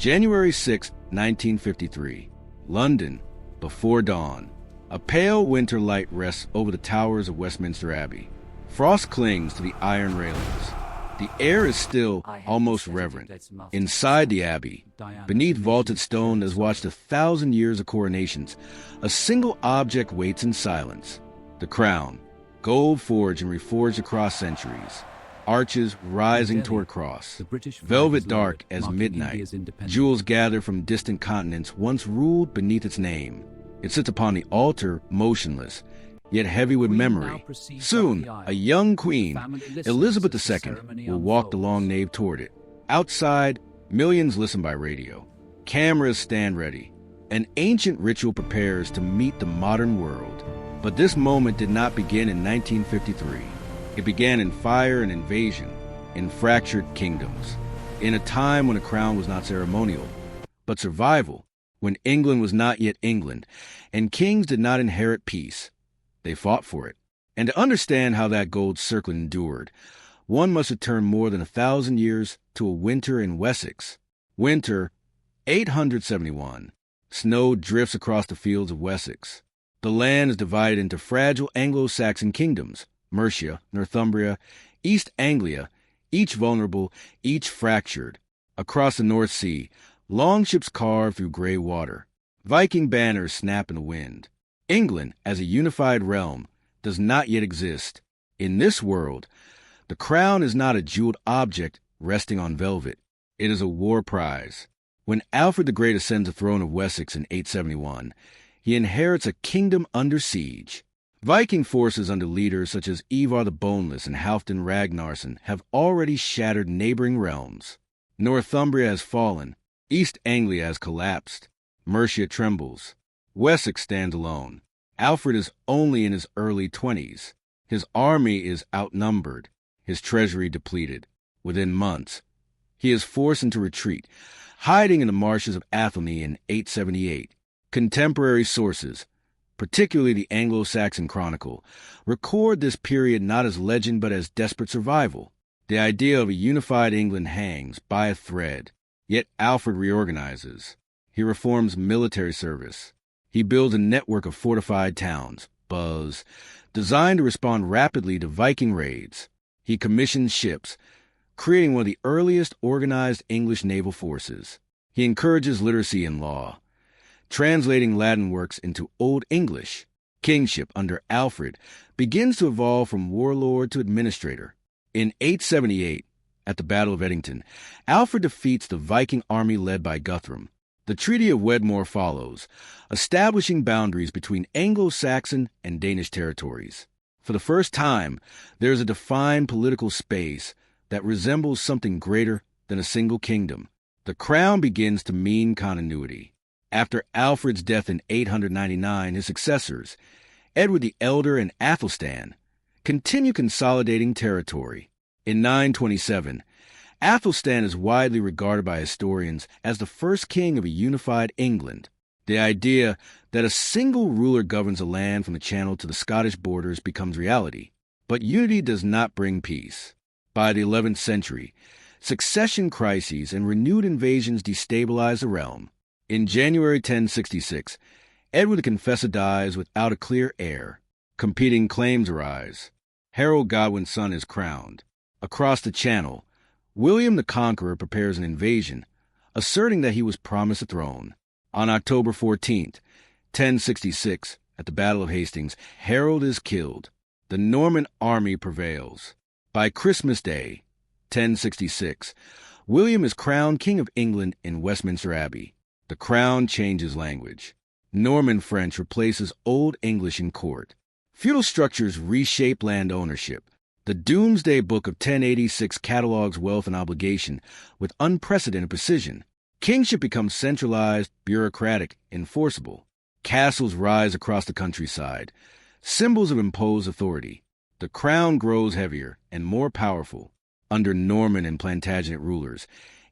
January 6, 1953. London, before dawn. A pale winter light rests over the towers of Westminster Abbey. Frost clings to the iron railings. The air is still, almost reverent. Inside the abbey, beneath vaulted stone that has watched 1,000 years of coronations, a single object waits in silence. The crown, gold forged and reforged across centuries. Arches rising toward cross. Velvet dark as midnight. Jewels gathered from distant continents once ruled beneath its name. It sits upon the altar, motionless, yet heavy with memory. Soon, a young queen, Elizabeth II, will walk the long nave toward it. Outside, millions listen by radio. Cameras stand ready. An ancient ritual prepares to meet the modern world. But this moment did not begin in 1953. It began in fire and invasion, in fractured kingdoms, in a time when a crown was not ceremonial, but survival, when England was not yet England, and kings did not inherit peace. They fought for it. And to understand how that gold circlet endured, one must return more than 1,000 years to a winter in Wessex. Winter 871. Snow drifts across the fields of Wessex. The land is divided into fragile Anglo-Saxon kingdoms, Mercia, Northumbria, East Anglia, each vulnerable, each fractured. Across the North Sea, longships carve through gray water. Viking banners snap in the wind. England, as a unified realm, does not yet exist. In this world, the crown is not a jeweled object resting on velvet. It is a war prize. When Alfred the Great ascends the throne of Wessex in 871, he inherits a kingdom under siege. Viking forces under leaders such as Ivar the Boneless and Halfdan Ragnarsson have already shattered neighboring realms. Northumbria has fallen. East Anglia has collapsed. Mercia trembles. Wessex stands alone. Alfred is only in his early 20s. His army is outnumbered, his treasury depleted. Within months, he is forced into retreat, hiding in the marshes of Athelney in 878. Contemporary sources, particularly the Anglo-Saxon Chronicle, record this period not as legend but as desperate survival. The idea of a unified England hangs by a thread. Yet Alfred reorganizes. He reforms military service. He builds a network of fortified towns, Buzz, designed to respond rapidly to Viking raids. He commissions ships, creating one of the earliest organized English naval forces. He encourages literacy in law, translating Latin works into Old English. Kingship under Alfred begins to evolve from warlord to administrator. In 878, at the Battle of Edington, Alfred defeats the Viking army led by Guthrum. The Treaty of Wedmore follows, establishing boundaries between Anglo-Saxon and Danish territories. For the first time, there is a defined political space that resembles something greater than a single kingdom. The crown begins to mean continuity. After Alfred's death in 899, his successors, Edward the Elder and Athelstan, continue consolidating territory. In 927, Athelstan is widely regarded by historians as the first king of a unified England. The idea that a single ruler governs a land from the Channel to the Scottish borders becomes reality. But unity does not bring peace. By the 11th century, succession crises and renewed invasions destabilize the realm. In January 1066, Edward the Confessor dies without a clear heir. Competing claims arise. Harold Godwin's son is crowned. Across the Channel, William the Conqueror prepares an invasion, asserting that he was promised a throne. On October 14th, 1066, at the Battle of Hastings, Harold is killed. The Norman army prevails. By Christmas Day, 1066, William is crowned King of England in Westminster Abbey. The crown changes language. Norman French replaces Old English in court. Feudal structures reshape land ownership. The Doomsday Book of 1086 catalogs wealth and obligation with unprecedented precision. Kingship becomes centralized, bureaucratic, enforceable. Castles rise across the countryside, symbols of imposed authority. The crown grows heavier and more powerful. Under Norman and Plantagenet rulers,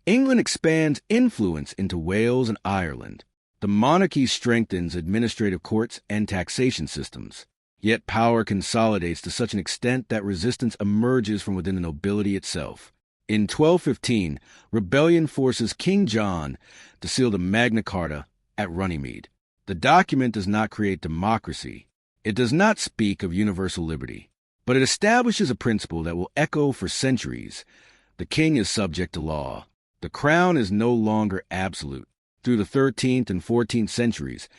England expands influence into Wales and Ireland. The monarchy strengthens administrative courts and taxation systems. Yet power consolidates to such an extent that resistance emerges from within the nobility itself. In 1215, rebellion forces King John to seal the Magna Carta at Runnymede. The document does not create democracy. It does not speak of universal liberty, but it establishes a principle that will echo for centuries. The king is subject to law. The crown is no longer absolute. Through the 13th and 14th centuries,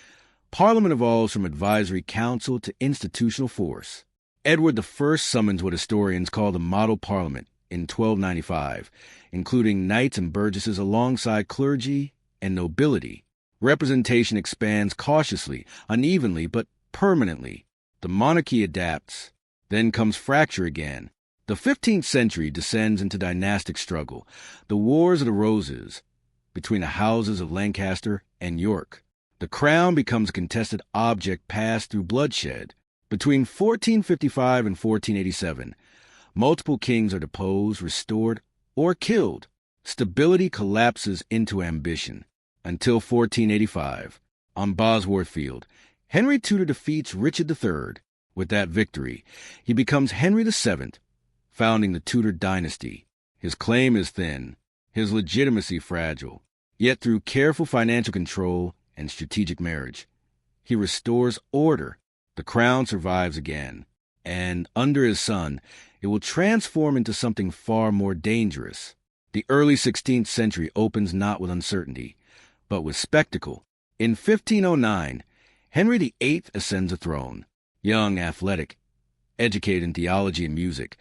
Parliament evolves from advisory council to institutional force. Edward I summons what historians call the Model Parliament in 1295, including knights and burgesses alongside clergy and nobility. Representation expands cautiously, unevenly, but permanently. The monarchy adapts. Then comes fracture again. The 15th century descends into dynastic struggle, the Wars of the Roses, between the houses of Lancaster and York. The crown becomes a contested object passed through bloodshed. Between 1455 and 1487, multiple kings are deposed, restored, or killed. Stability collapses into ambition. Until 1485, on Bosworth Field, Henry Tudor defeats Richard III. With that victory, he becomes Henry VII, founding the Tudor dynasty. His claim is thin, his legitimacy fragile. Yet through careful financial control and strategic marriage, he restores order. The crown survives again, and under his son, it will transform into something far more dangerous. The early 16th century opens not with uncertainty, but with spectacle. In 1509, Henry VIII ascends the throne. Young, athletic, educated in theology and music,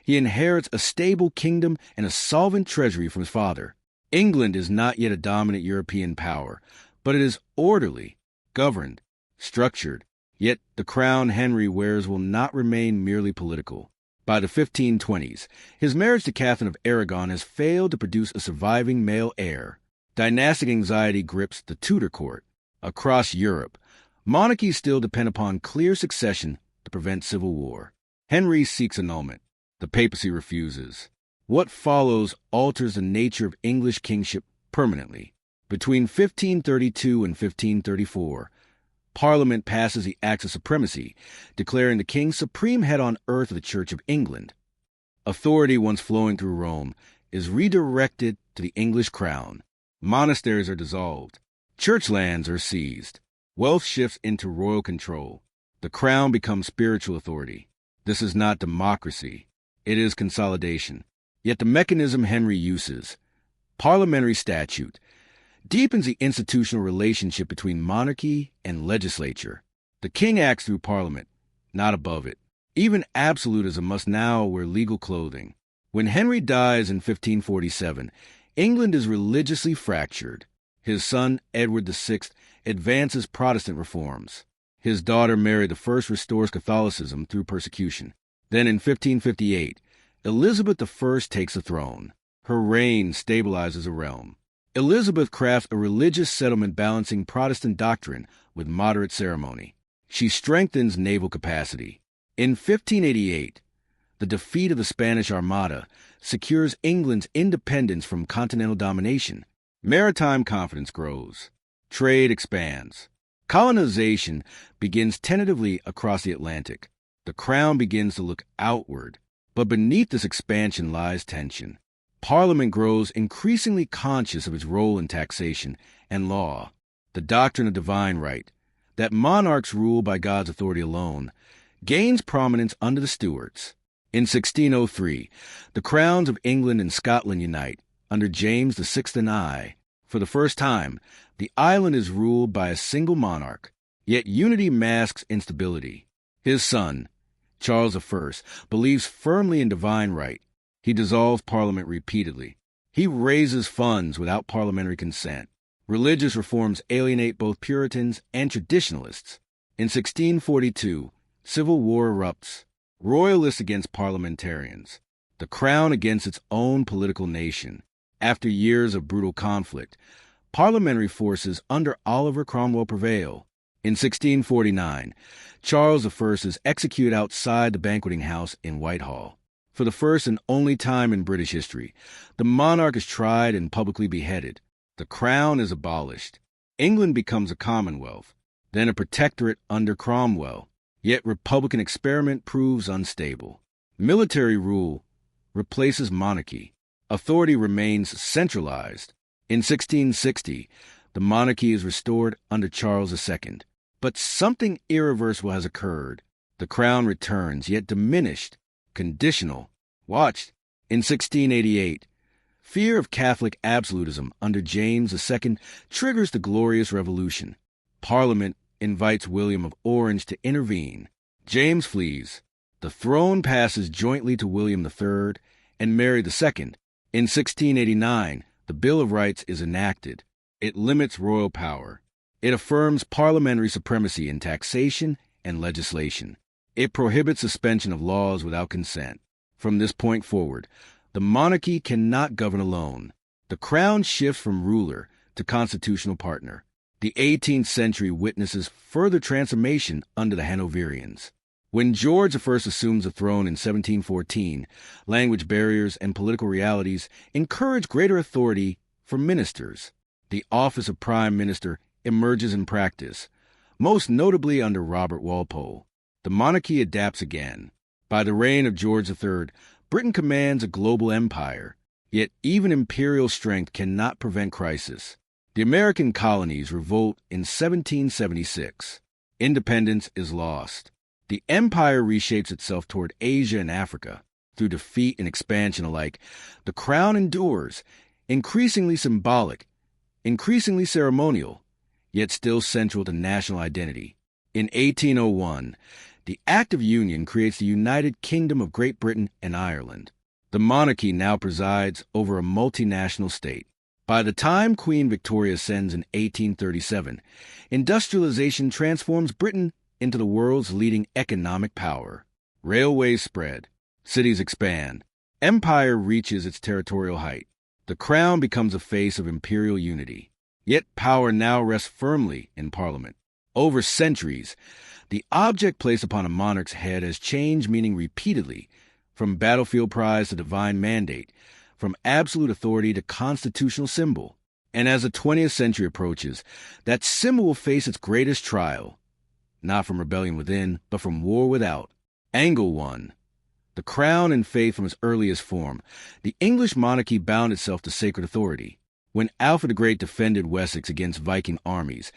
he inherits a stable kingdom and a solvent treasury from his father. England is not yet a dominant European power, but it is orderly, governed, structured. Yet the crown Henry wears will not remain merely political. By the 1520s, his marriage to Catherine of Aragon has failed to produce a surviving male heir. Dynastic anxiety grips the Tudor court. Across Europe, monarchies still depend upon clear succession to prevent civil war. Henry seeks annulment. The papacy refuses. What follows alters the nature of English kingship permanently. Between 1532 and 1534, Parliament passes the Acts of Supremacy, declaring the king supreme head on earth of the Church of England. Authority once flowing through Rome is redirected to the English crown. Monasteries are dissolved. Church lands are seized. Wealth shifts into royal control. The crown becomes spiritual authority. This is not democracy. It is consolidation. Yet the mechanism Henry uses, parliamentary statute, deepens the institutional relationship between monarchy and legislature. The king acts through parliament, not above it. Even absolutism must now wear legal clothing. When Henry dies in 1547, England is religiously fractured. His son, Edward VI, advances Protestant reforms. His daughter Mary I restores Catholicism through persecution. Then in 1558, Elizabeth I takes the throne. Her reign stabilizes a realm. Elizabeth crafts a religious settlement balancing Protestant doctrine with moderate ceremony. She strengthens naval capacity. In 1588, the defeat of the Spanish Armada secures England's independence from continental domination. Maritime confidence grows. Trade expands. Colonization begins tentatively across the Atlantic. The crown begins to look outward, but beneath this expansion lies tension. Parliament grows increasingly conscious of its role in taxation and law. The doctrine of divine right, that monarchs rule by God's authority alone, gains prominence under the Stuarts. In 1603, the crowns of England and Scotland unite under James VI and I. For the first time, the island is ruled by a single monarch, yet unity masks instability. His son, Charles I, believes firmly in divine right. He dissolves Parliament repeatedly. He raises funds without parliamentary consent. Religious reforms alienate both Puritans and traditionalists. In 1642, civil war erupts. Royalists against parliamentarians. The crown against its own political nation. After years of brutal conflict, parliamentary forces under Oliver Cromwell prevail. In 1649, Charles I is executed outside the banqueting house in Whitehall. For the first and only time in British history, the monarch is tried and publicly beheaded. The crown is abolished. England becomes a commonwealth, then a protectorate under Cromwell. Yet republican experiment proves unstable. Military rule replaces monarchy. Authority remains centralized. In 1660, the monarchy is restored under Charles II. But something irreversible has occurred. The crown returns, yet diminished, conditional. Watched. In 1688, fear of Catholic absolutism under James II triggers the Glorious Revolution. Parliament invites William of Orange to intervene. James flees. The throne passes jointly to William III and Mary II. In 1689, the Bill of Rights is enacted. It limits royal power. It affirms parliamentary supremacy in taxation and legislation. It prohibits suspension of laws without consent. From this point forward, the monarchy cannot govern alone. The crown shifts from ruler to constitutional partner. The 18th century witnesses further transformation under the Hanoverians. When George I assumes the throne in 1714, language barriers and political realities encourage greater authority for ministers. The office of prime minister emerges in practice, most notably under Robert Walpole. The monarchy adapts again. By the reign of George III, Britain commands a global empire, yet even imperial strength cannot prevent crisis. The American colonies revolt in 1776. Independence is lost. The empire reshapes itself toward Asia and Africa. Through defeat and expansion alike, the crown endures, increasingly symbolic, increasingly ceremonial, yet still central to national identity. In 1801, the Act of Union creates the United Kingdom of Great Britain and Ireland. The monarchy now presides over a multinational state. By the time Queen Victoria ascends in 1837, industrialization transforms Britain into the world's leading economic power. Railways spread, cities expand, empire reaches its territorial height. The crown becomes a face of imperial unity. Yet power now rests firmly in Parliament. Over centuries, the object placed upon a monarch's head has changed meaning repeatedly, from battlefield prize to divine mandate, from absolute authority to constitutional symbol. And as the 20th century approaches, that symbol will face its greatest trial, not from rebellion within, but from war without. Angle 1. The crown and faith from its earliest form. The English monarchy bound itself to sacred authority. When Alfred the Great defended Wessex against Viking armies,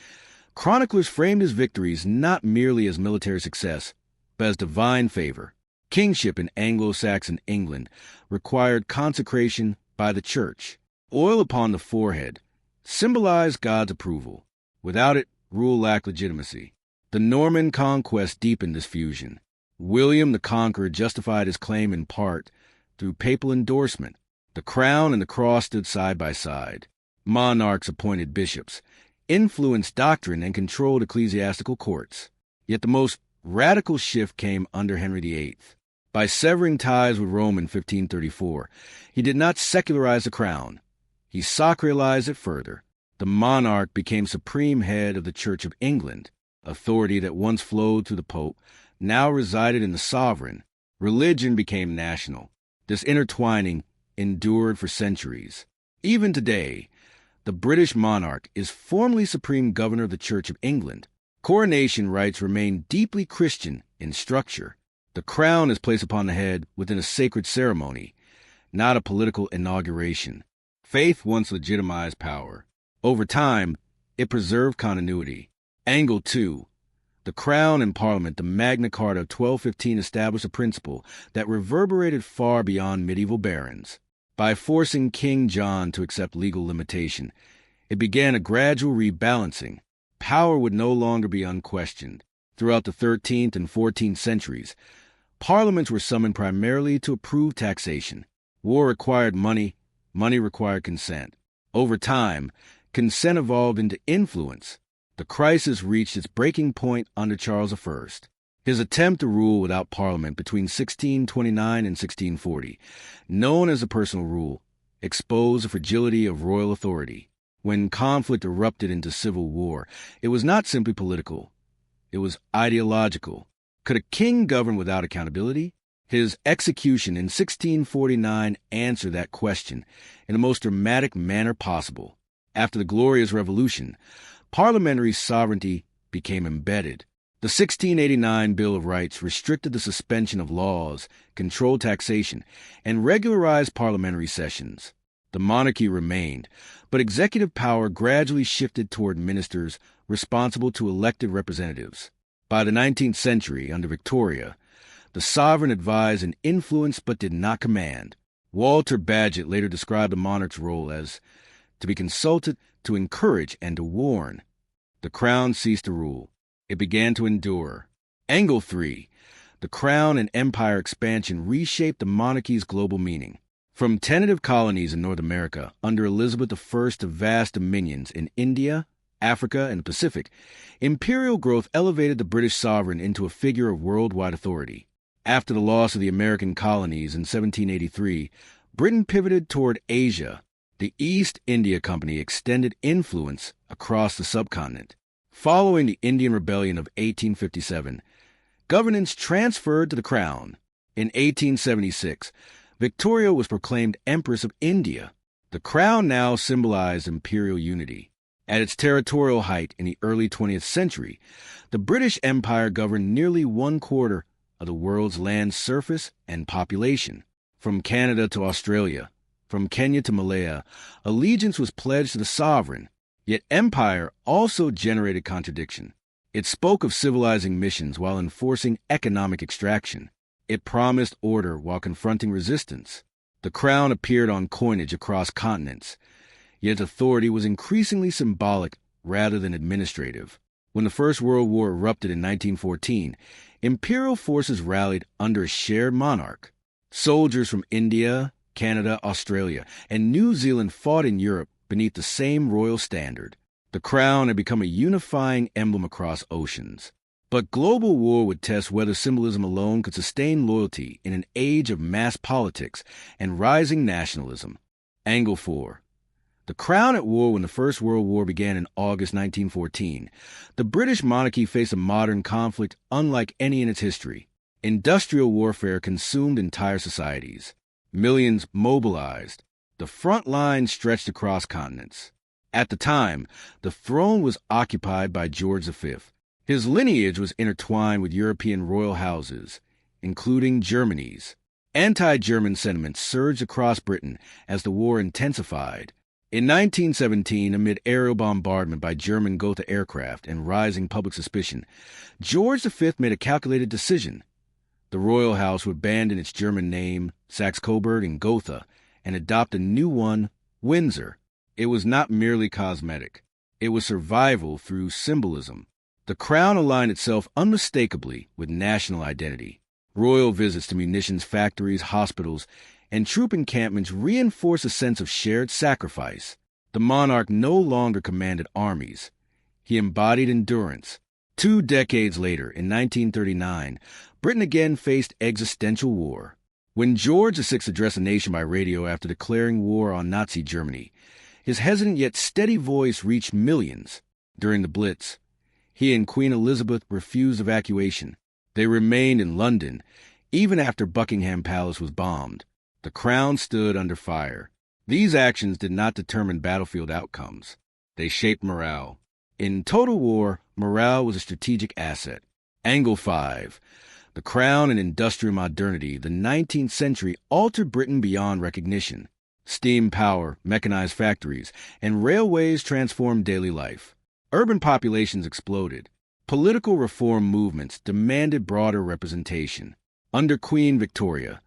chroniclers framed his victories not merely as military success, but as divine favor. Kingship in Anglo-Saxon England required consecration by the church. Oil upon the forehead symbolized God's approval. Without it, rule lacked legitimacy. The Norman conquest deepened this fusion. William the Conqueror justified his claim in part through papal endorsement. The crown and the cross stood side by side. Monarchs appointed bishops, influenced doctrine, and controlled ecclesiastical courts. Yet the most radical shift came under Henry VIII. By severing ties with Rome in 1534, he did not secularize the crown. He sacralized it further. The monarch became supreme head of the Church of England. Authority that once flowed through the Pope now resided in the sovereign. Religion became national. This intertwining endured for centuries. Even today, the British monarch is formally supreme governor of the Church of England. Coronation rites remain deeply Christian in structure. The crown is placed upon the head within a sacred ceremony, not a political inauguration. Faith once legitimized power. Over time, it preserved continuity. Angle 2. The Crown and Parliament. The Magna Carta of 1215 established a principle that reverberated far beyond medieval barons. By forcing King John to accept legal limitation, it began a gradual rebalancing. Power would no longer be unquestioned. Throughout the 13th and 14th centuries, parliaments were summoned primarily to approve taxation. War required money, money required consent. Over time, consent evolved into influence. The crisis reached its breaking point under Charles I. His attempt to rule without parliament between 1629 and 1640, known as the personal rule, exposed the fragility of royal authority. When conflict erupted into civil war, it was not simply political. It was ideological. Could a king govern without accountability? His execution in 1649 answered that question in the most dramatic manner possible. After the Glorious Revolution, parliamentary sovereignty became embedded. The The 1689 Bill of Rights restricted the suspension of laws, controlled taxation, and regularized parliamentary sessions. The monarchy remained, but executive power gradually shifted toward ministers responsible to elected representatives. By the 19th century, under Victoria, the sovereign advised and influenced but did not command. Walter Bagehot later described the monarch's role as to be consulted, to encourage, and to warn. The crown ceased to rule. It began to endure. Angle 3. The crown and empire expansion reshaped the monarchy's global meaning. From tentative colonies in North America under Elizabeth I to vast dominions in India, Africa, and the Pacific, imperial growth elevated the British sovereign into a figure of worldwide authority. After the loss of the American colonies in 1783, Britain pivoted toward Asia. The East India Company extended influence across the subcontinent. Following the Indian Rebellion of 1857, governance transferred to the crown. In 1876, Victoria was proclaimed Empress of India. The crown now symbolized imperial unity. At its territorial height in the early 20th century, the British Empire governed nearly 1/4 of the world's land surface and population. From Canada to Australia, from Kenya to Malaya, allegiance was pledged to the sovereign. Yet empire also generated contradiction. It spoke of civilizing missions while enforcing economic extraction. It promised order while confronting resistance. The crown appeared on coinage across continents, yet authority was increasingly symbolic rather than administrative. When the First World War erupted in 1914, imperial forces rallied under a shared monarch. Soldiers from India, Canada, Australia, and New Zealand fought in Europe beneath the same royal standard. The crown had become a unifying emblem across oceans. But global war would test whether symbolism alone could sustain loyalty in an age of mass politics and rising nationalism. Angle 4. The crown at war when the First World War began in August 1914. The British monarchy faced a modern conflict unlike any in its history. Industrial warfare consumed entire societies. Millions mobilized. The front line stretched across continents. At the time, the throne was occupied by George V. His lineage was intertwined with European royal houses, including Germany's. Anti-German sentiments surged across Britain as the war intensified. In 1917, amid aerial bombardment by German Gotha aircraft and rising public suspicion, George V made a calculated decision. The royal house would abandon its German name, Saxe-Coburg and Gotha, and adopt a new one, Windsor. It was not merely cosmetic. It was survival through symbolism. The crown aligned itself unmistakably with national identity. Royal visits to munitions factories, hospitals, and troop encampments reinforced a sense of shared sacrifice. The monarch no longer commanded armies. He embodied endurance. 2 decades later, in 1939, Britain again faced existential war. When George VI addressed the nation by radio after declaring war on Nazi Germany, his hesitant yet steady voice reached millions. During the Blitz, he and Queen Elizabeth refused evacuation. They remained in London, even after Buckingham Palace was bombed. The crown stood under fire. These actions did not determine battlefield outcomes. They shaped morale. In total war, morale was a strategic asset. Angle 5. The crown and industrial modernity, the 19th century altered Britain beyond recognition. Steam power, mechanized factories, and railways transformed daily life. Urban populations exploded. Political reform movements demanded broader representation. Under Queen Victoria,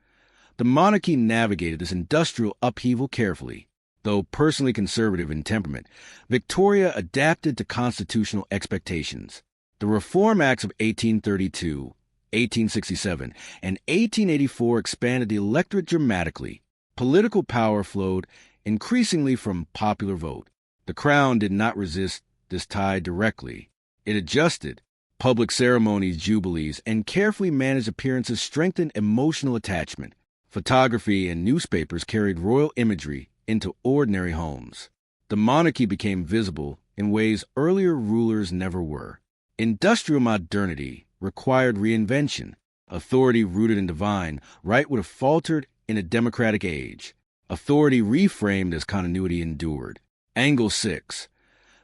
the monarchy navigated this industrial upheaval carefully. Though personally conservative in temperament, Victoria adapted to constitutional expectations. The Reform Acts of 1832, 1867, and 1884 expanded the electorate dramatically. Political power flowed increasingly from popular vote. The crown did not resist this tide directly. It adjusted. Public ceremonies, jubilees, and carefully managed appearances strengthened emotional attachment. Photography and newspapers carried royal imagery into ordinary homes. The monarchy became visible in ways earlier rulers never were. Industrial modernity required reinvention. Authority rooted in divine right would have faltered in a democratic age. Authority reframed as continuity endured. Angle 6.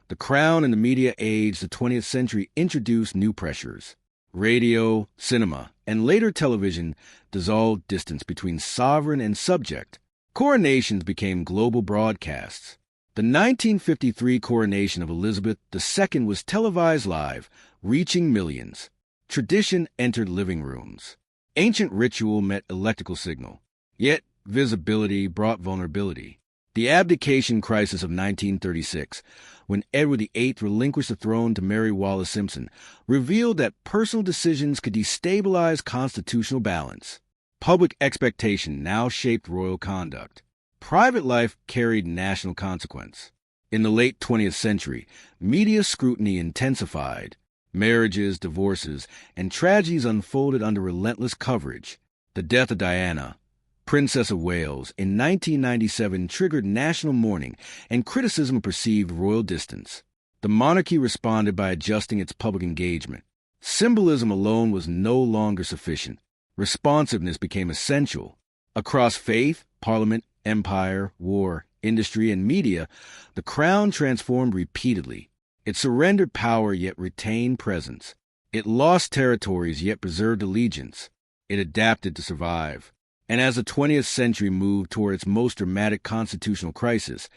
The crown and the media age, the 20th century introduced new pressures. Radio, cinema, and later television dissolved distance between sovereign and subject. Coronations became global broadcasts. The 1953 coronation of Elizabeth II was televised live, reaching millions. Tradition entered living rooms. Ancient ritual met electrical signal. Yet visibility brought vulnerability. The abdication crisis of 1936, when Edward VIII relinquished the throne to Mary Wallace Simpson, revealed that personal decisions could destabilize constitutional balance. Public expectation now shaped royal conduct. Private life carried national consequence. In the late 20th century, media scrutiny intensified. Marriages, divorces, and tragedies unfolded under relentless coverage. The death of Diana, Princess of Wales, in 1997 triggered national mourning and criticism of perceived royal distance. The monarchy responded by adjusting its public engagement. Symbolism alone was no longer sufficient. Responsiveness became essential. Across faith, parliament, empire, war, industry, and media, the crown transformed repeatedly. It surrendered power yet retained presence. It lost territories yet preserved allegiance. It adapted to survive. And as the 20th century moved toward its most dramatic constitutional crisis,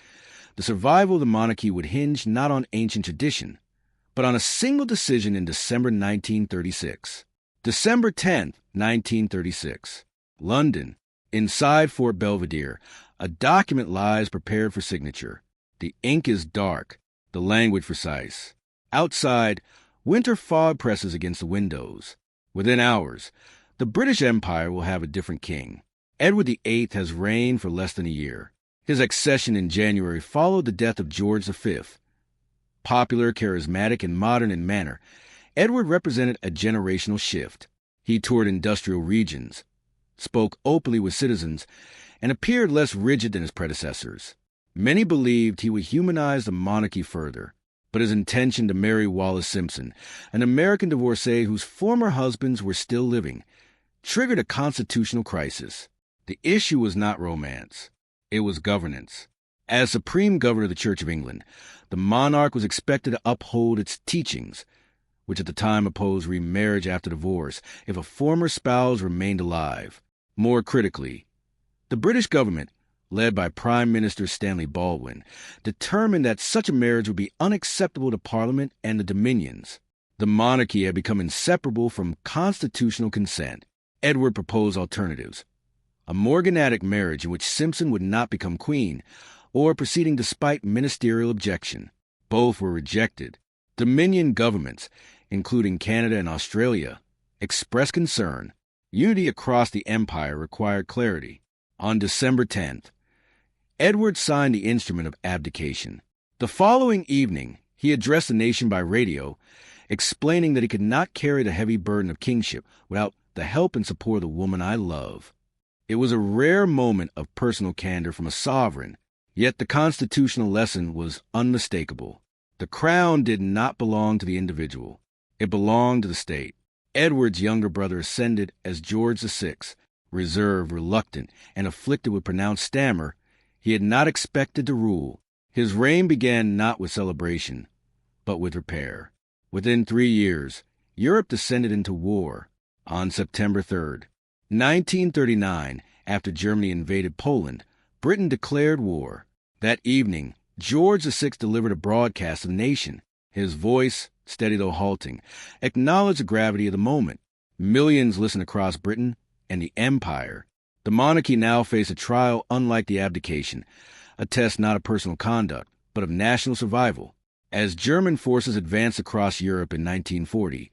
the survival of the monarchy would hinge not on ancient tradition, but on a single decision in December 1936. December 10th, 1936. London. Inside Fort Belvedere, a document lies prepared for signature. The ink is dark, the language precise. Outside, winter fog presses against the windows. Within hours, the British Empire will have a different king. Edward VIII has reigned for less than a year. His accession in January followed the death of George V. Popular, charismatic, and modern in manner, Edward represented a generational shift. He toured industrial regions, spoke openly with citizens, and appeared less rigid than his predecessors. Many believed he would humanize the monarchy further, but his intention to marry Wallace Simpson, an American divorcee whose former husbands were still living, triggered a constitutional crisis. The issue was not romance. It was governance. As supreme governor of the Church of England, the monarch was expected to uphold its teachings, which at the time opposed remarriage after divorce if a former spouse remained alive. More critically, the British government, led by Prime Minister Stanley Baldwin, determined that such a marriage would be unacceptable to Parliament and the Dominions. The monarchy had become inseparable from constitutional consent. Edward proposed alternatives. A morganatic marriage in which Simpson would not become queen, or proceeding despite ministerial objection. Both were rejected. Dominion governments, including Canada and Australia, expressed concern. Unity across the empire required clarity. On December 10th, Edward signed the instrument of abdication. The following evening, he addressed the nation by radio, explaining that he could not carry the heavy burden of kingship without the help and support of the woman I love. It was a rare moment of personal candor from a sovereign, yet the constitutional lesson was unmistakable. The crown did not belong to the individual. It belonged to the state. Edward's younger brother ascended as George VI, reserved, reluctant, and afflicted with pronounced stammer. He had not expected to rule. His reign began not with celebration, but with repair. Within 3 years, Europe descended into war. On September 3rd, 1939, after Germany invaded Poland, Britain declared war. That evening, George VI delivered a broadcast to the nation. His voice, steady though halting, acknowledged the gravity of the moment. Millions listened across Britain and the empire. The monarchy now faced a trial unlike the abdication, a test not of personal conduct, but of national survival. As German forces advanced across Europe in 1940,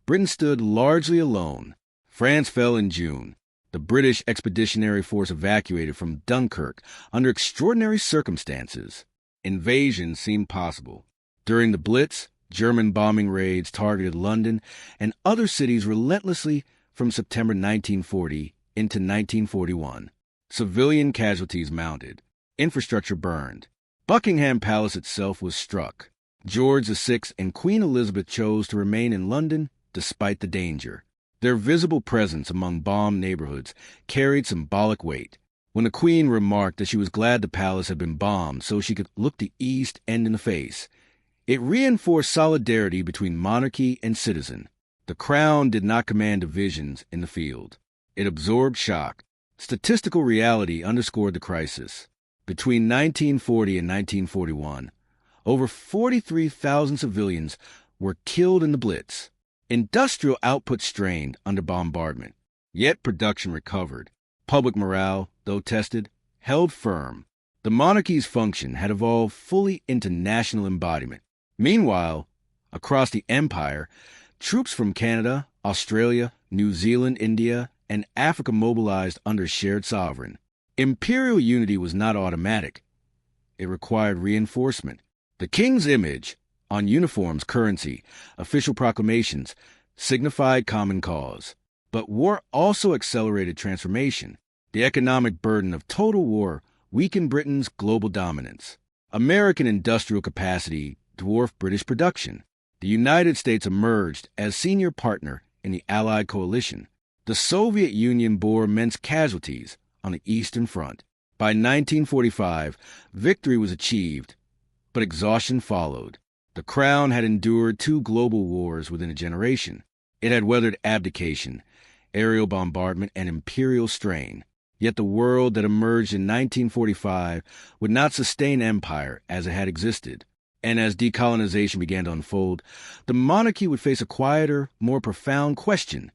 Britain stood largely alone. France fell in June. The British Expeditionary Force evacuated from Dunkirk under extraordinary circumstances. Invasion seemed possible. During the Blitz, German bombing raids targeted London and other cities relentlessly from September 1940 into 1941. Civilian casualties mounted. Infrastructure burned. Buckingham Palace itself was struck. George VI and Queen Elizabeth chose to remain in London despite the danger. Their visible presence among bombed neighborhoods carried symbolic weight. When the Queen remarked that she was glad the palace had been bombed so she could look the East End in the face, it reinforced solidarity between monarchy and citizen. The Crown did not command divisions in the field. It absorbed shock. Statistical reality underscored the crisis. Between 1940 and 1941, over 43,000 civilians were killed in the Blitz. Industrial output strained under bombardment, yet production recovered. Public morale, though tested, held firm. The monarchy's function had evolved fully into national embodiment. Meanwhile, across the empire, troops from Canada, Australia, New Zealand, India, and Africa mobilized under shared sovereign. Imperial unity was not automatic. It required reinforcement. The king's image on uniforms, currency, official proclamations signified common cause. But war also accelerated transformation. The economic burden of total war weakened Britain's global dominance. American industrial capacity dwarfed British production. The United States emerged as senior partner in the Allied coalition. The Soviet Union bore immense casualties on the Eastern Front. By 1945, victory was achieved, but exhaustion followed. The Crown had endured 2 global wars within a generation. It had weathered abdication, aerial bombardment, and imperial strain. Yet the world that emerged in 1945 would not sustain empire as it had existed. And as decolonization began to unfold, the monarchy would face a quieter, more profound question: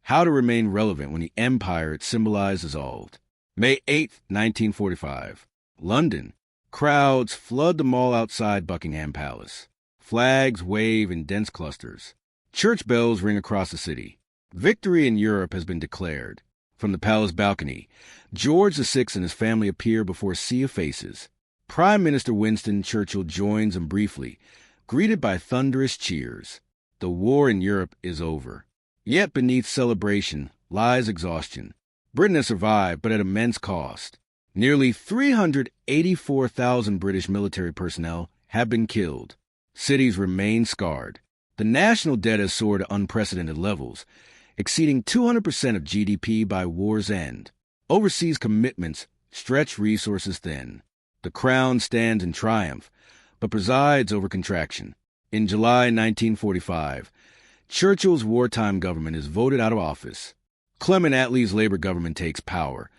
how to remain relevant when the empire it symbolized dissolved. May 8, 1945. London. Crowds flood the mall outside Buckingham Palace. Flags wave in dense clusters. Church bells ring across the city. Victory in Europe has been declared. From the palace balcony, George VI and his family appear before a sea of faces. Prime Minister Winston Churchill joins them briefly, greeted by thunderous cheers. The war in Europe is over. Yet beneath celebration lies exhaustion. Britain has survived, but at immense cost. Nearly 384,000 British military personnel have been killed. Cities remain scarred. The national debt has soared to unprecedented levels, exceeding 200% of GDP by war's end. Overseas commitments stretch resources thin. The Crown stands in triumph, but presides over contraction. In July 1945, Churchill's wartime government is voted out of office. Clement Attlee's Labour government takes power,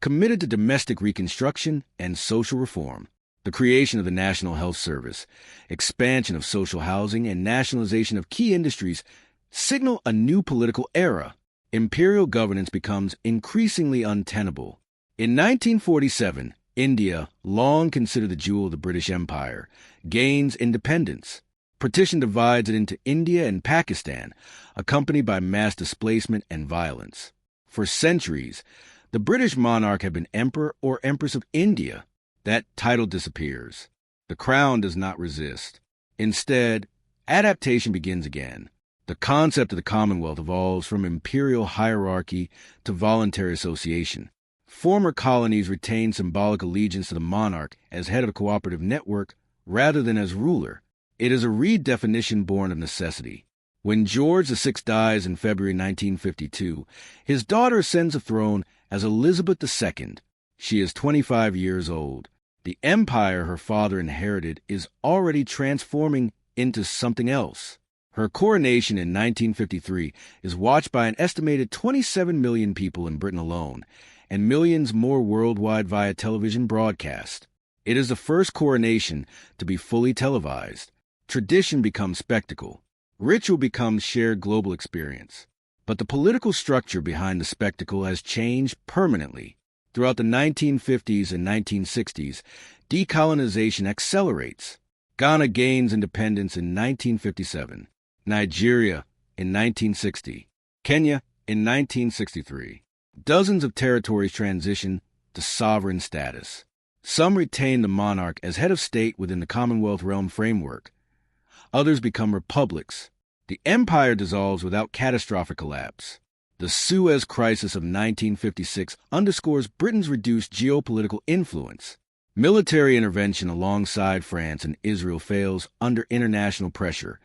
committed to domestic reconstruction and social reform. The creation of the National Health Service, expansion of social housing, and nationalization of key industries signal a new political era. Imperial governance becomes increasingly untenable. In 1947, India, long considered the jewel of the British Empire, gains independence. Partition divides it into India and Pakistan, accompanied by mass displacement and violence. For centuries, the British monarch had been Emperor or Empress of India. That title disappears. The Crown does not resist. Instead, adaptation begins again. The concept of the Commonwealth evolves from imperial hierarchy to voluntary association. Former colonies retain symbolic allegiance to the monarch as head of a cooperative network rather than as ruler. It is a redefinition born of necessity. When George VI dies in February 1952, his daughter ascends the throne as Elizabeth II. She is 25 years old. The empire her father inherited is already transforming into something else. Her coronation in 1953 is watched by an estimated 27 million people in Britain alone, and millions more worldwide via television broadcast. It is the first coronation to be fully televised. Tradition becomes spectacle. Ritual becomes shared global experience. But the political structure behind the spectacle has changed permanently. Throughout the 1950s and 1960s, decolonization accelerates. Ghana gains independence in 1957. Nigeria in 1960, Kenya in 1963. Dozens of territories transition to sovereign status. Some retain the monarch as head of state within the Commonwealth realm framework. Others become republics. The empire dissolves without catastrophic collapse. The Suez Crisis of 1956 underscores Britain's reduced geopolitical influence. Military intervention alongside France and Israel fails under international pressure,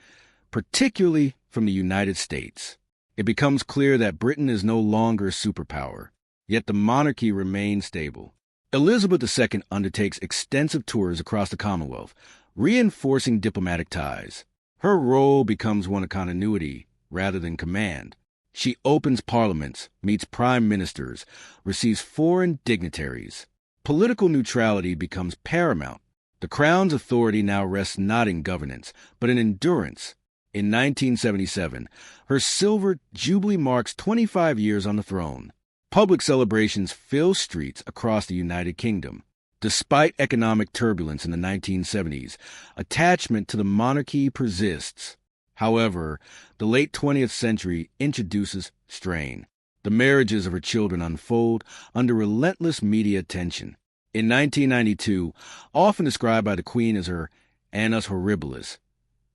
particularly from the United States. It becomes clear that Britain is no longer a superpower, yet the monarchy remains stable. Elizabeth II undertakes extensive tours across the Commonwealth, reinforcing diplomatic ties. Her role becomes one of continuity rather than command. She opens parliaments, meets prime ministers, receives foreign dignitaries. Political neutrality becomes paramount. The crown's authority now rests not in governance, but in endurance. In 1977, her silver jubilee marks 25 years on the throne. Public celebrations fill streets across the United Kingdom. Despite economic turbulence in the 1970s, attachment to the monarchy persists. However, the late 20th century introduces strain. The marriages of her children unfold under relentless media attention. In 1992, often described by the Queen as her annus horribilis,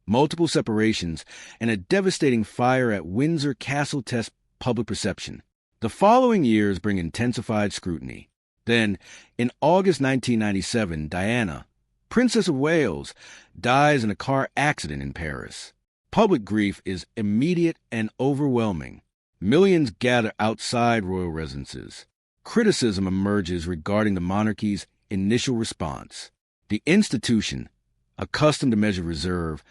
multiple separations and a devastating fire at Windsor Castle test public perception. The following years bring intensified scrutiny. Then, in August 1997, Diana, Princess of Wales, dies in a car accident in Paris. Public grief is immediate and overwhelming. Millions gather outside royal residences. Criticism emerges regarding the monarchy's initial response. The institution, accustomed to measure reserve,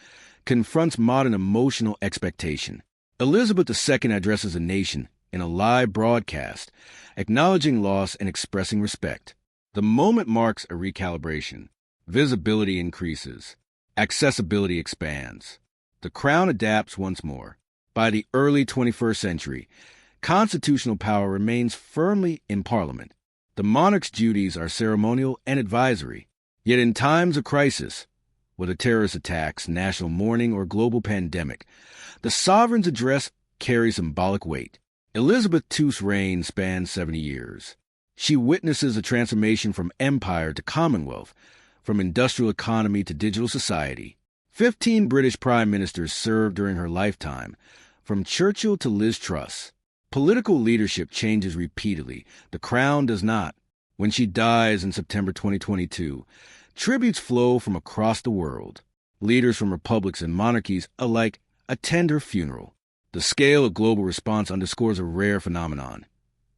confronts modern emotional expectation. Elizabeth II addresses a nation in a live broadcast, acknowledging loss and expressing respect. The moment marks a recalibration. Visibility increases. Accessibility expands. The crown adapts once more. By the early 21st century, constitutional power remains firmly in Parliament. The monarch's duties are ceremonial and advisory. Yet in times of crisis, whether terrorist attacks, national mourning, or global pandemic, the sovereign's address carries symbolic weight. Elizabeth II's reign spans 70 years. She witnesses a transformation from empire to commonwealth, from industrial economy to digital society. 15 British prime ministers served during her lifetime, from Churchill to Liz Truss. Political leadership changes repeatedly. The crown does not. When she dies in September 2022, tributes flow from across the world. Leaders from republics and monarchies alike attend her funeral. The scale of global response underscores a rare phenomenon.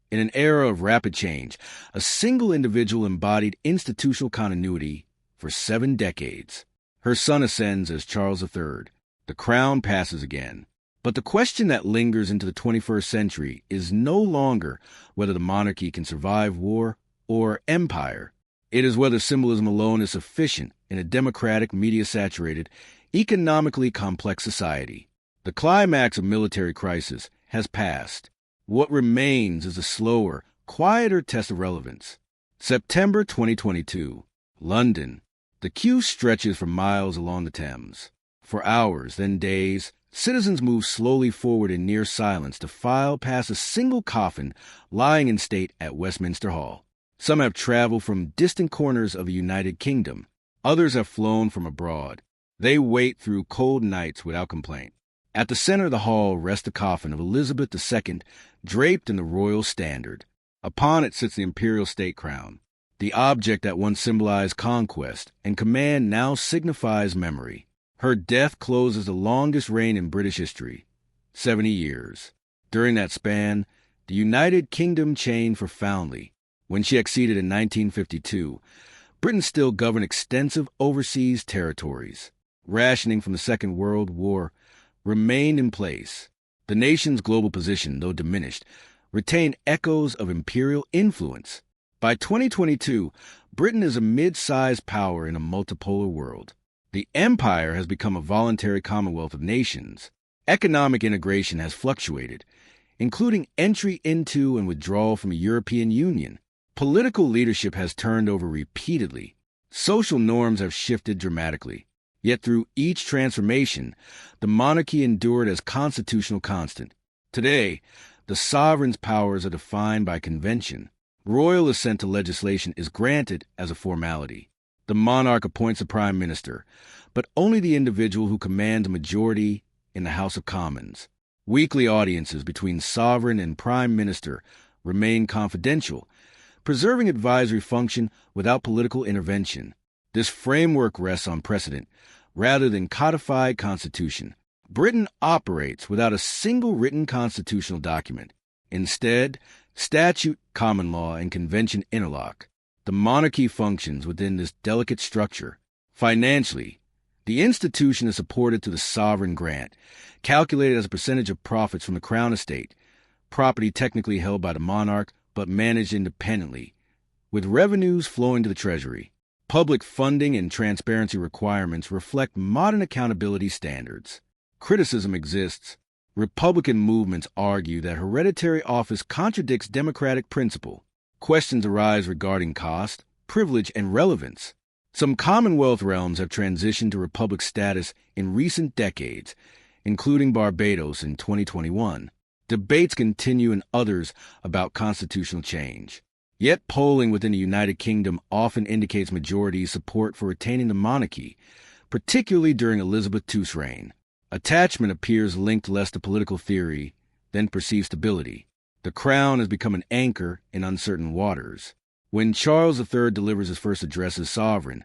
In an era of rapid change, a single individual embodied institutional continuity for 7 decades. Her son ascends as Charles III. The crown passes again. But the question that lingers into the 21st century is no longer whether the monarchy can survive war or empire. It is whether symbolism alone is sufficient in a democratic, media-saturated, economically complex society. The climax of military crisis has passed. What remains is a slower, quieter test of relevance. September 2022, London. The queue stretches for miles along the Thames. For hours, then days, citizens move slowly forward in near silence to file past a single coffin lying in state at Westminster Hall. Some have traveled from distant corners of the United Kingdom. Others have flown from abroad. They wait through cold nights without complaint. At the center of the hall rests the coffin of Elizabeth II, draped in the royal standard. Upon it sits the imperial state crown. The object that once symbolized conquest and command now signifies memory. Her death closes the longest reign in British history, 70 years. During that span, the United Kingdom changed profoundly. When she acceded in 1952, Britain still governed extensive overseas territories. Rationing from the Second World War remained in place. The nation's global position, though diminished, retained echoes of imperial influence. By 2022, Britain is a mid-sized power in a multipolar world. The empire has become a voluntary commonwealth of nations. Economic integration has fluctuated, including entry into and withdrawal from the European Union. Political leadership has turned over repeatedly. Social norms have shifted dramatically. Yet through each transformation, the monarchy endured as constitutional constant. Today, the sovereign's powers are defined by convention. Royal assent to legislation is granted as a formality. The monarch appoints a prime minister, but only the individual who commands a majority in the House of Commons. Weekly audiences between sovereign and prime minister remain confidential, preserving advisory function without political intervention. This framework rests on precedent rather than codified constitution. Britain operates without a single written constitutional document. Instead, statute, common law, and convention interlock. The monarchy functions within this delicate structure. Financially, the The institution is supported through the sovereign grant, calculated as a percentage of profits from the crown estate, property technically held by the monarch but managed independently, with revenues flowing to the treasury. Public funding and transparency requirements reflect modern accountability standards. Criticism exists. Republican movements argue that hereditary office contradicts democratic principle. Questions arise regarding cost, privilege, and relevance. Some Commonwealth realms have transitioned to republic status in recent decades, including Barbados in 2021. Debates continue in others about constitutional change. Yet polling within the United Kingdom often indicates majority support for retaining the monarchy, particularly during Elizabeth II's reign. Attachment appears linked less to political theory than perceived stability. The crown has become an anchor in uncertain waters. When Charles III delivers his first address as sovereign,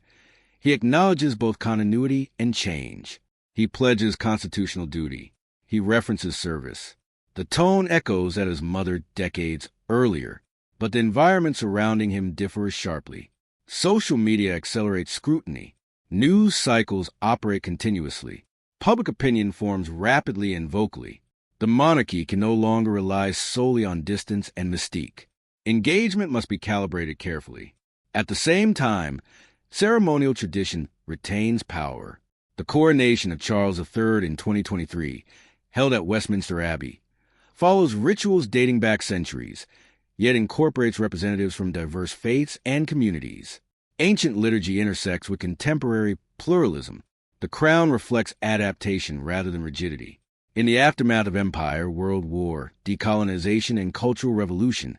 he acknowledges both continuity and change. He pledges constitutional duty. He references service. The tone echoes that his mother decades earlier, but the environment surrounding him differs sharply. Social media accelerates scrutiny. News cycles operate continuously. Public opinion forms rapidly and vocally. The monarchy can no longer rely solely on distance and mystique. Engagement must be calibrated carefully. At the same time, ceremonial tradition retains power. The coronation of Charles III in 2023, held at Westminster Abbey, follows rituals dating back centuries, yet incorporates representatives from diverse faiths and communities. Ancient liturgy intersects with contemporary pluralism. The crown reflects adaptation rather than rigidity. In the aftermath of empire, world war, decolonization, and cultural revolution,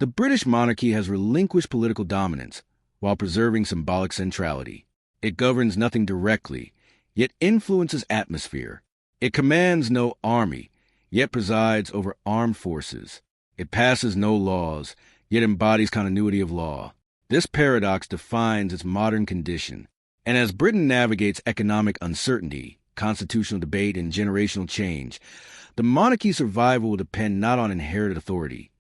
the British monarchy has relinquished political dominance while preserving symbolic centrality. It governs nothing directly, yet influences atmosphere. It commands no army, yet presides over armed forces. It passes no laws, yet embodies continuity of law. This paradox defines its modern condition. And as Britain navigates economic uncertainty, constitutional debate, and generational change, the monarchy's survival will depend not on inherited authority,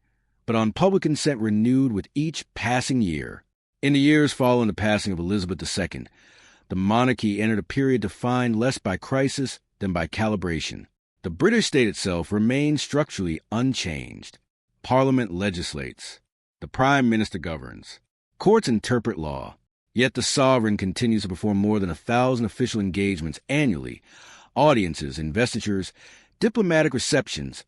but on public consent renewed with each passing year. In the years following the passing of Elizabeth II, the monarchy entered a period defined less by crisis than by calibration. The British state itself remains structurally unchanged. Parliament legislates. The Prime Minister governs. Courts interpret law. Yet the sovereign continues to perform more than 1,000 official engagements annually, audiences, investitures, diplomatic receptions,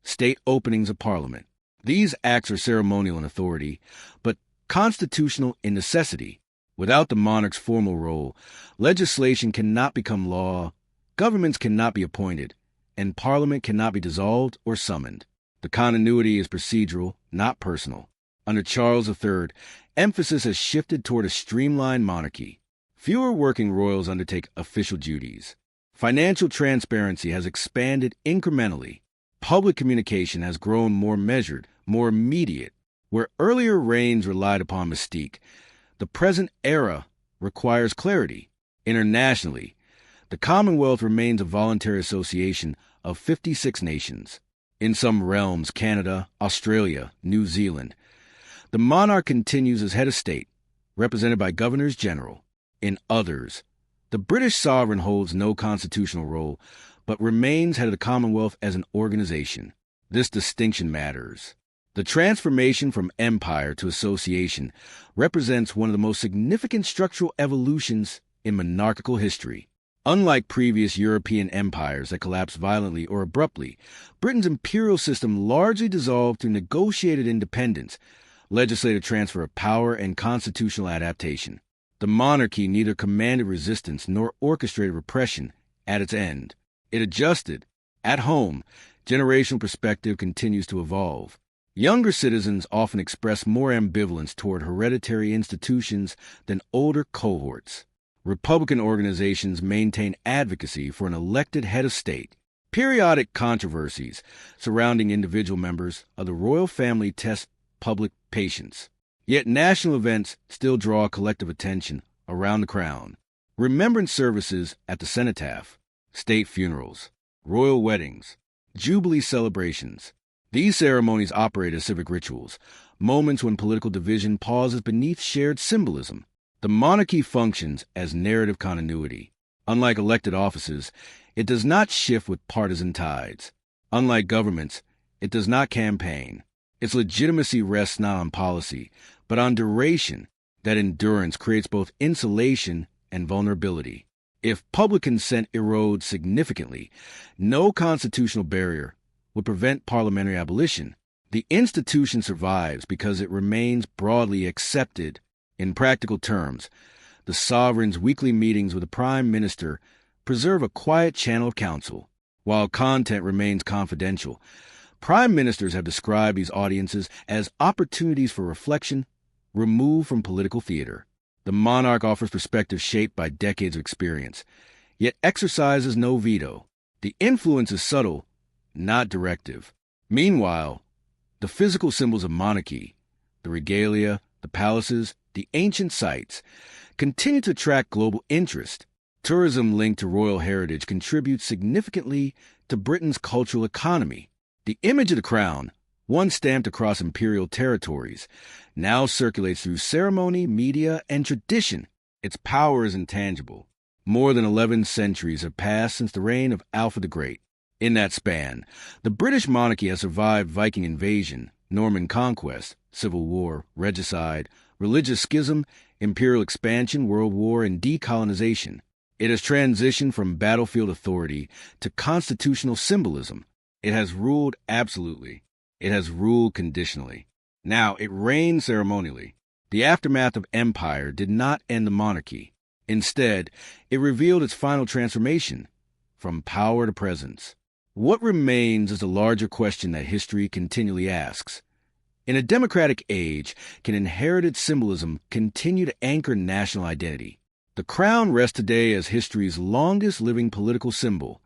state openings of Parliament. These acts are ceremonial in authority, but constitutional in necessity. Without the monarch's formal role, legislation cannot become law, governments cannot be appointed, and Parliament cannot be dissolved or summoned. The continuity is procedural, not personal. Under Charles III, emphasis has shifted toward a streamlined monarchy. Fewer working royals undertake official duties. Financial transparency has expanded incrementally. Public communication has grown more measured, more immediate. Where earlier reigns relied upon mystique, the present era requires clarity. Internationally, the Commonwealth remains a voluntary association of 56 nations. In some realms, Canada, Australia, New Zealand, the monarch continues as head of state, represented by governors general. In others, the British sovereign holds no constitutional role, but remains head of the Commonwealth as an organization. This distinction matters. The transformation from empire to association represents one of the most significant structural evolutions in monarchical history. Unlike previous European empires that collapsed violently or abruptly, Britain's imperial system largely dissolved through negotiated independence, legislative transfer of power, and constitutional adaptation. The monarchy neither commanded resistance nor orchestrated repression at its end. It adjusted. At home, generational perspective continues to evolve. Younger citizens often express more ambivalence toward hereditary institutions than older cohorts. Republican organizations maintain advocacy for an elected head of state. Periodic controversies surrounding individual members of the royal family test public patience. Yet national events still draw collective attention around the crown. Remembrance services at the cenotaph, state funerals, royal weddings, jubilee celebrations. These ceremonies operate as civic rituals, moments when political division pauses beneath shared symbolism. The monarchy functions as narrative continuity. Unlike elected offices, it does not shift with partisan tides. Unlike governments, it does not campaign. Its legitimacy rests not on policy, but on duration. That endurance creates both insulation and vulnerability. If public consent erodes significantly, no constitutional barrier would prevent parliamentary abolition. The institution survives because it remains broadly accepted. In practical terms, the sovereign's weekly meetings with the prime minister preserve a quiet channel of counsel, while content remains confidential. Prime ministers have described these audiences as opportunities for reflection removed from political theater. The monarch offers perspective shaped by decades of experience, yet exercises no veto. The influence is subtle, not directive. Meanwhile, the physical symbols of monarchy, the regalia, the palaces, the ancient sites, continue to attract global interest. Tourism linked to royal heritage contributes significantly to Britain's cultural economy. The image of the crown, once stamped across imperial territories, now circulates through ceremony, media, and tradition. Its power is intangible. More than 11 centuries have passed since the reign of Alfred the Great. In that span, the British monarchy has survived Viking invasion, Norman conquest, civil war, regicide, religious schism, imperial expansion, world war, and decolonization. It has transitioned from battlefield authority to constitutional symbolism. It has ruled absolutely. It has ruled conditionally. Now, it reigned ceremonially. The aftermath of empire did not end the monarchy. Instead, it revealed its final transformation, from power to presence. What remains is the larger question that history continually asks. In a democratic age, can inherited symbolism continue to anchor national identity? The crown rests today as history's longest living political symbol,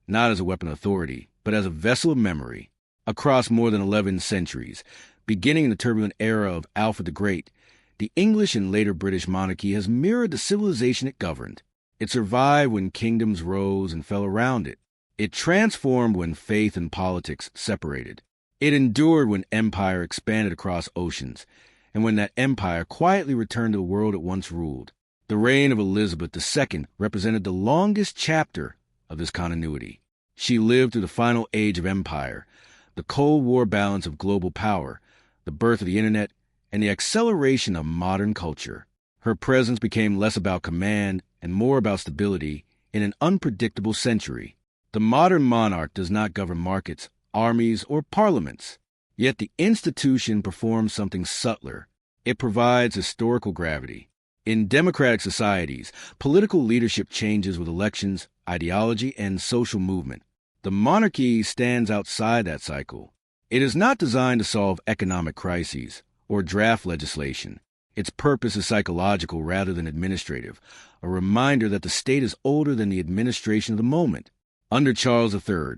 not as a weapon of authority, but as a vessel of memory. Across more than 11 centuries, beginning in the turbulent era of Alfred the Great, the English and later British monarchy has mirrored the civilization it governed. It survived when kingdoms rose and fell around it. It transformed when faith and politics separated. It endured when empire expanded across oceans, and when that empire quietly returned to the world it once ruled. The reign of Elizabeth II represented the longest chapter of this continuity. She lived through the final age of empire, the Cold War balance of global power, the birth of the internet, and the acceleration of modern culture. Her presence became less about command and more about stability in an unpredictable century. The modern monarch does not govern markets, armies, or parliaments. Yet the institution performs something subtler. It provides historical gravity. In democratic societies, political leadership changes with elections, ideology, and social movement. The monarchy stands outside that cycle. It is not designed to solve economic crises or draft legislation. Its purpose is psychological rather than administrative, a reminder that the state is older than the administration of the moment. Under Charles III,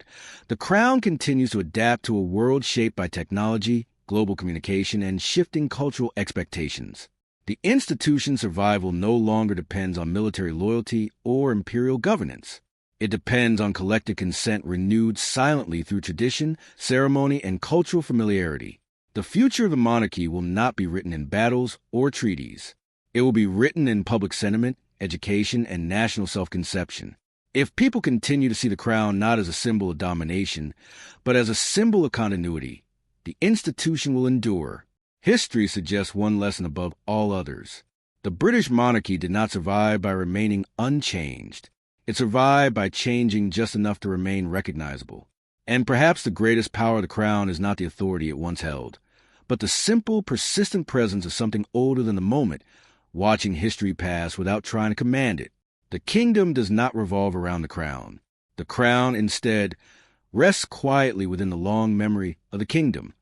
the crown continues to adapt to a world shaped by technology, global communication, and shifting cultural expectations. The institution's survival no longer depends on military loyalty or imperial governance. It depends on collective consent renewed silently through tradition, ceremony, and cultural familiarity. The future of the monarchy will not be written in battles or treaties. It will be written in public sentiment, education, and national self-conception. If people continue to see the crown not as a symbol of domination, but as a symbol of continuity, the institution will endure. History suggests one lesson above all others. The British monarchy did not survive by remaining unchanged. It survived by changing just enough to remain recognizable. And perhaps the greatest power of the crown is not the authority it once held, but the simple, persistent presence of something older than the moment, watching history pass without trying to command it. The kingdom does not revolve around the crown. The crown, instead, rests quietly within the long memory of the kingdom.